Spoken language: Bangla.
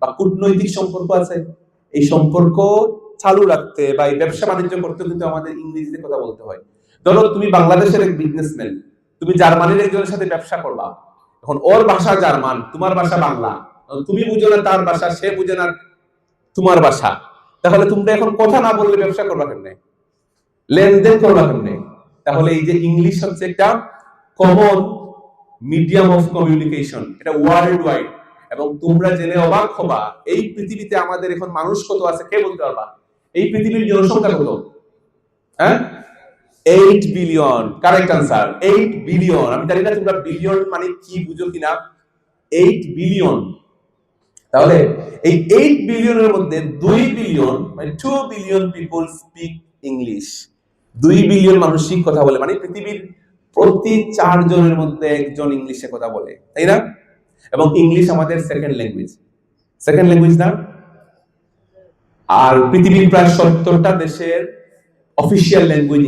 বা কূটনৈতিক সম্পর্ক আছে, এই সম্পর্ক চালু রাখতে বা এই ব্যবসা বাণিজ্য করতে কিন্তু আমাদের ইংরেজিতে কথা বলতে হয়। ধরো তুমি বাংলাদেশের এক বিজনেসম্যান, তুমি জার্মানির একজনের সাথে ব্যবসা করবা, এখন ওর ভাষা জার্মান, তোমার ভাষা বাংলা, তুমি বুঝো না তার ভাষা, সে বুঝে না তোমার ভাষা, তাহলে তোমরা এখন কথা না বললে ব্যবসা করবা কেমনে, লেনদেন করবা কেমনে? তাহলে এই যে ইংলিশ হচ্ছে একটা কমন মিডিয়াম অফ কমিউনিকেশন, এটা ওয়ার্ল্ড ওয়াইড। এবং তোমরা জেনে অবাক হবা, এই পৃথিবীতে আমাদের এখন মানুষ কত আছে কে বলতে পারবা? এই পৃথিবীর জনসংখ্যা কত? হ্যাঁ, 8 বিলিয়ন। Correct answer 8 billion. আমি জানি না তোমরা বিলিয়ন মানে কি বুঝো কিনা। 8 বিলিয়ন। তাহলে এই 8 বিলিয়নের মধ্যে 2 বিলিয়ন মানে 2 billion people speak English. 2 billion মানুষই কথা বলে, মানে পৃথিবীর প্রতি 4 জনের মধ্যে একজন ইংলিশে কথা বলে, তাই না? এবং ইংলিশ আমাদের সেকেন্ড ল্যাঙ্গুয়েজ, সেকেন্ড ল্যাঙ্গুয়েজ না? আর পৃথিবীর প্রায় 70টা দেশের অফিসিয়াল ল্যাঙ্গুয়েজ